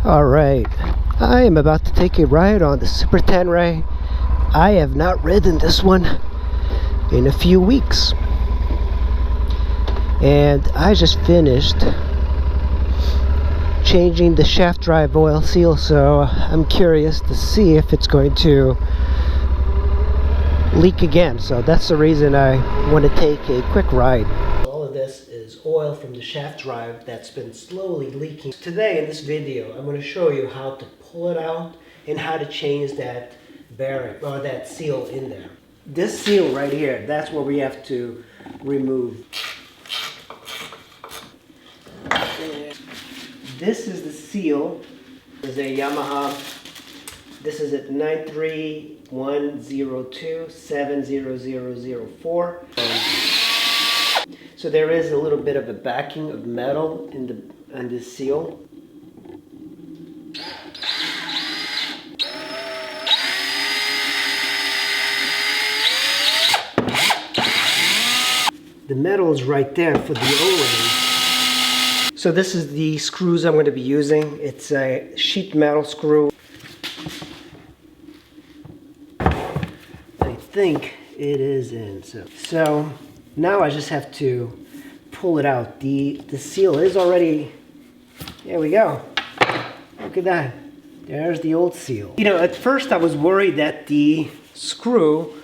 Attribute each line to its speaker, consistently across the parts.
Speaker 1: Alright, I am about to take a ride on the Super tenere. I have not ridden this one in a few weeks. And I just finished changing the shaft drive oil seal, so I'm curious to see if it's going to leak again. So that's the reason I want to take a quick ride. All of this is oil from the shaft drive that's been slowly leaking. Today in this video I'm going to show you how to pull it out and how to change that bearing or that seal in there. This seal right here, that's what we have to remove. This is the seal. This is a Yamaha. This is at 93102-70004. So there is a little bit of a backing of metal in this seal. The metal is right there for the O-ring. So this is the screws I'm going to be using. It's a sheet metal screw. I think it is in. So now I just have to pull it out. The seal is already, there we go. Look at that. There's the old seal. You know, at first I was worried that the screw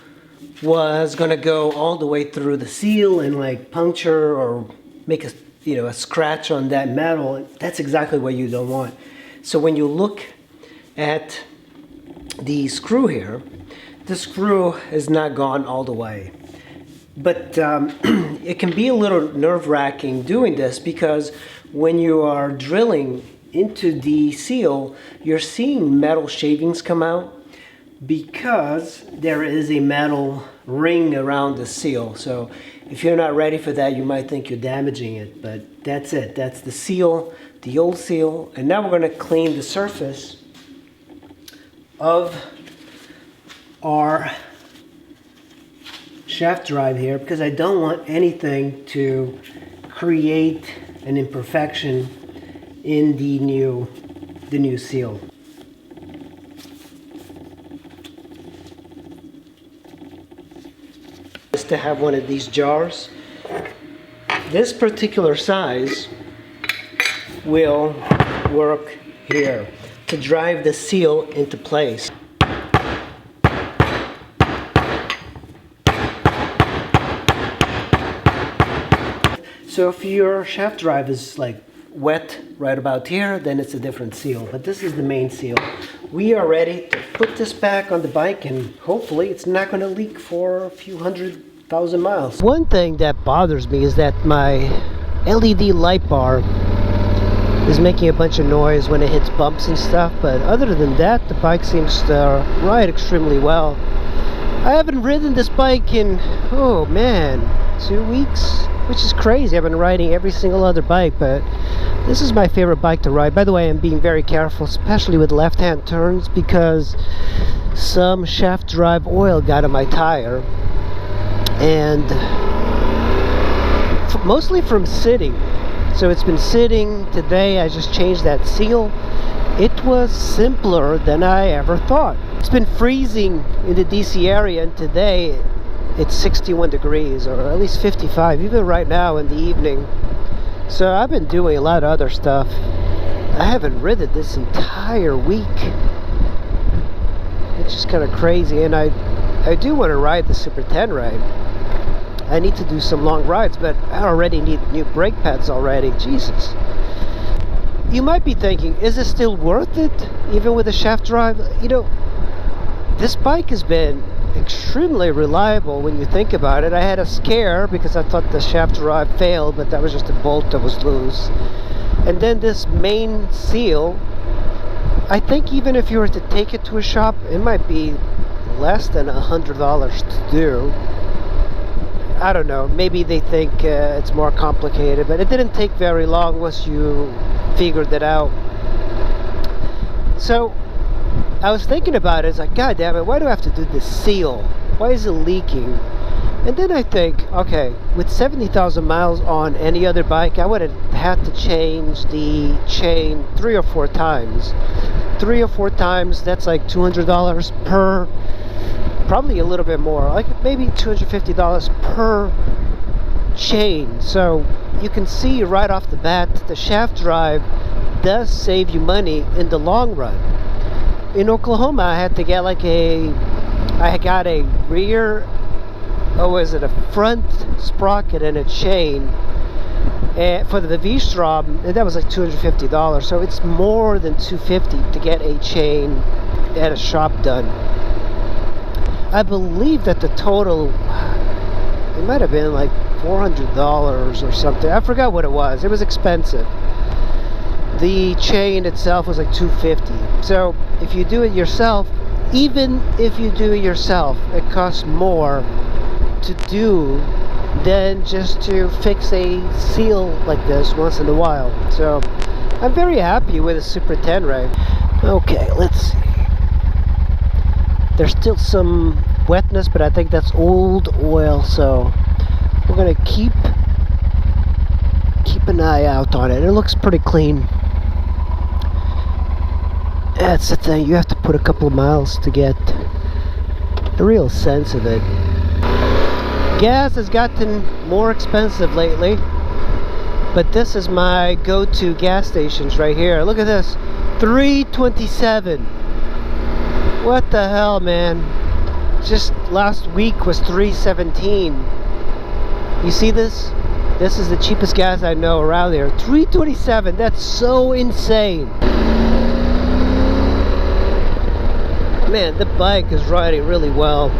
Speaker 1: was going to go all the way through the seal and like puncture or make a scratch on that metal. That's exactly what you don't want. So when you look at the screw here, the screw is not gone all the way. But it can be a little nerve-wracking doing this because when you are drilling into the seal, you're seeing metal shavings come out because there is a metal ring around the seal. So if you're not ready for that, you might think you're damaging it, but that's it. That's the seal, the old seal. And now we're going to clean the surface of our shaft drive here because I don't want anything to create an imperfection in the new seal. To have one of these jars. This particular size will work here to drive the seal into place. So if your shaft drive is like wet right about here, then it's a different seal, but this is the main seal. We are ready to put this back on the bike and hopefully it's not going to leak for a few 100,000 miles. One thing that bothers me is that my LED light bar is making a bunch of noise when it hits bumps and stuff, but other than that the bike seems to ride extremely well. I haven't ridden this bike in, oh man, 2 weeks, which is crazy. I've been riding every single other bike, but this is my favorite bike to ride. By the way, I'm being very careful, especially with left-hand turns, because some shaft drive oil got on my tire, and mostly from sitting. So it's been sitting. Today I just changed that seal. It was simpler than I ever thought. It's been freezing in the DC area, and today it's 61 degrees, or at least 55, even right now in the evening. So I've been doing a lot of other stuff. I haven't ridden this entire week, which is kind of crazy. And I do want to ride the Super tenere. I need to do some long rides, but I already need new brake pads already. Jesus. You might be thinking, is it still worth it, even with a shaft drive? You know, this bike has been extremely reliable when you think about it. I had a scare because I thought the shaft drive failed, but that was just a bolt that was loose. And then this main seal, I think even if you were to take it to a shop, it might be less than $100 to do. I don't know, maybe they think it's more complicated, but it didn't take very long once you figured it out. So I was thinking about it. It's like, God damn it, why do I have to do this seal? Why is it leaking? And then I think, okay, with 70,000 miles on any other bike, I would have had to change the chain 3 or 4 times. 3 or 4 times, that's like $200 per, probably a little bit more, like maybe $250 per chain. So you can see right off the bat, the shaft drive does save you money in the long run. In Oklahoma, I had to get like I got a rear, a front sprocket and a chain for the V-Strom, and that was like $250. So it's more than $250 to get a chain at a shop done. I believe that the total, it might have been like $400 or something. I forgot what it was. It was expensive. The chain itself was like $250. So if you do it yourself, even if you do it yourself, it costs more to do than just to fix a seal like this once in a while. So I'm very happy with the Super tenere. Okay, let's see. There's still some wetness, but I think that's old oil, so we're gonna keep an eye out on it. It looks pretty clean. That's the thing, you have to put a couple of miles to get a real sense of it. Gas has gotten more expensive lately, but this is my go-to gas stations right here. Look at this, $3.27. What the hell, man? Just last week was $3.17. You see this? This is the cheapest gas I know around here. $3.27. That's so insane. Man, the bike is riding really well.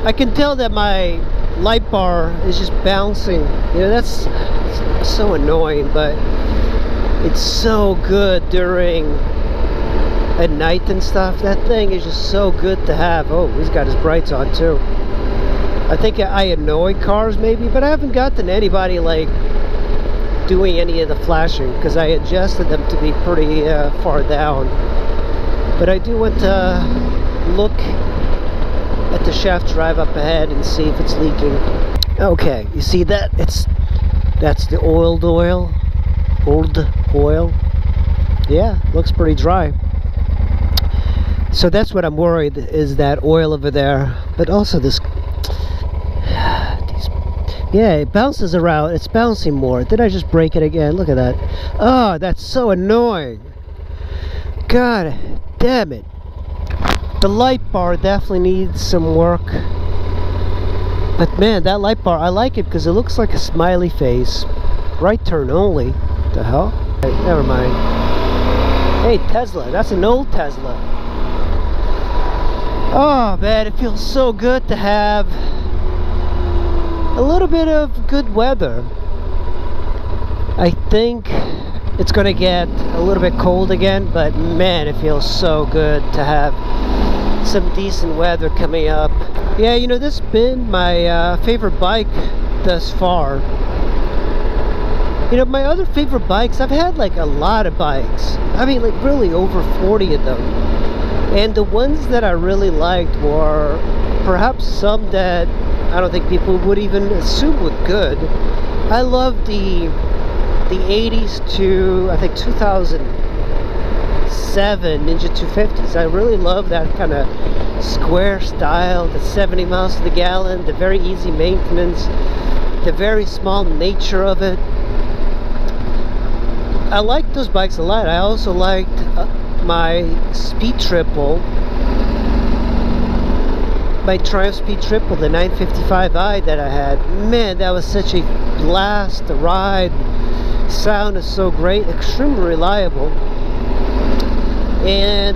Speaker 1: I can tell that my light bar is just bouncing. You know, that's so annoying, but it's so good during at night and stuff. That thing is just so good to have. Oh, he's got his brights on too. I think I annoy cars maybe, but I haven't gotten anybody like doing any of the flashing because I adjusted them to be pretty far down. But I do want to look at the shaft drive up ahead and see if it's leaking. Okay, you see that? That's the old oil. Yeah, looks pretty dry. So that's what I'm worried, is that oil over there. But also this, yeah, it bounces around. It's bouncing more. Did I just break it again? Look at that. Oh, that's so annoying. God damn it. The light bar definitely needs some work. But man, that light bar, I like it because it looks like a smiley face. Right turn only. The hell? Hey, never mind. Hey, Tesla. That's an old Tesla. Oh man, it feels so good to have a little bit of good weather. I think it's gonna get a little bit cold again, but man, it feels so good to have some decent weather coming up. Yeah, you know, this has been my favorite bike thus far. You know, my other favorite bikes, I've had like a lot of bikes. I mean, like really over 40 of them. And the ones that I really liked were perhaps some that I don't think people would even assume were good. I love the 80s to, I think, 2007 Ninja 250s. I really love that kind of square style, the 70 miles to the gallon, the very easy maintenance, the very small nature of it. I liked those bikes a lot. I also liked my Speed Triple, my Triumph Speed Triple, the 955i that I had. Man, that was such a blast to ride. Sound is so great, extremely reliable. And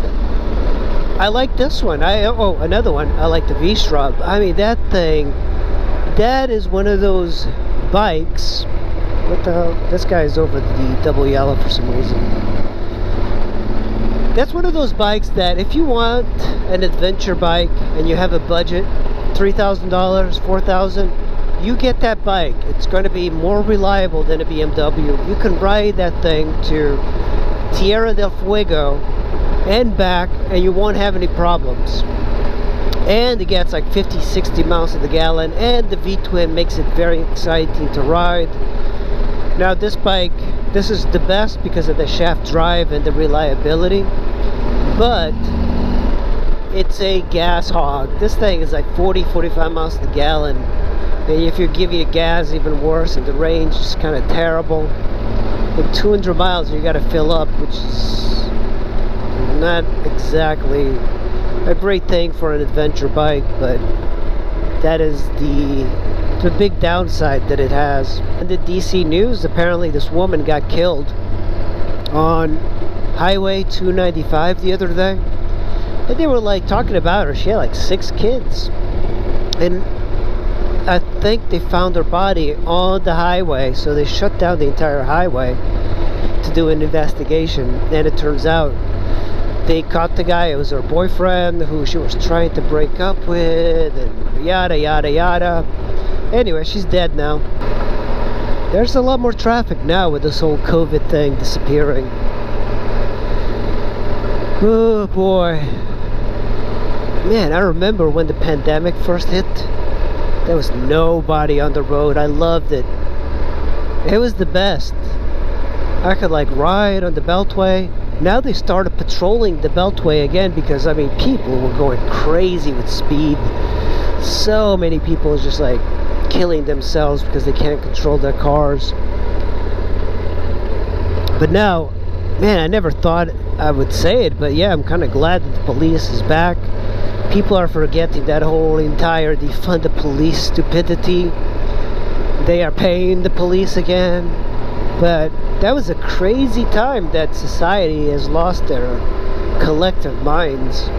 Speaker 1: I like this one. Oh, another one. I like the V-Strom. I mean, that thing, that is one of those bikes. What the hell? This guy is over the double yellow for some reason. That's one of those bikes that if you want an adventure bike and you have a budget, $3,000, $4,000, you get that bike. It's going to be more reliable than a BMW. You can ride that thing to Tierra del Fuego and back and you won't have any problems. and it gets like 50-60 miles to the gallon, and the V-twin makes it very exciting to ride. Now this bike, this is the best because of the shaft drive and the reliability, but it's a gas hog. This thing is like 40-45 miles to the gallon, and if you're giving it gas, even worse, and the range is kind of terrible. Like 200 miles you got to fill up, which is not exactly a great thing for an adventure bike, but that is the big downside that it has. In the DC news, apparently this woman got killed on Highway 295 the other day, and they were like talking about her. She had like 6 kids, and I think they found her body on the highway, so they shut down the entire highway to do an investigation, and it turns out they caught the guy. It was her boyfriend who she was trying to break up with, and yada yada yada. Anyway, she's dead now. There's a lot more traffic now with this whole COVID thing disappearing. Oh boy. Man, I remember when the pandemic first hit, there was nobody on the road. I loved it. It was the best. I could like ride on the Beltway. Now they started patrolling the Beltway again because, I mean, people were going crazy with speed. So many people just like killing themselves because they can't control their cars. But now, man, I never thought I would say it, but yeah, I'm kind of glad that the police is back. People are forgetting that whole entire defund the police stupidity. They are paying the police again. But that was a crazy time that society has lost their collective minds.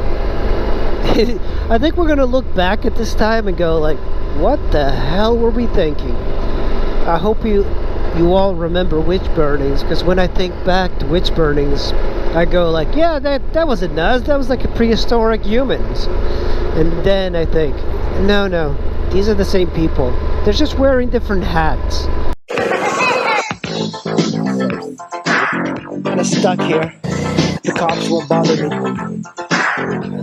Speaker 1: I think we're gonna look back at this time and go like, what the hell were we thinking? I hope you all remember witch burnings, because when I think back to witch burnings, I go like, yeah, that wasn't us, that was like a prehistoric humans. And then I think, no, these are the same people. They're just wearing different hats. I'm kind of stuck here. The cops won't bother me.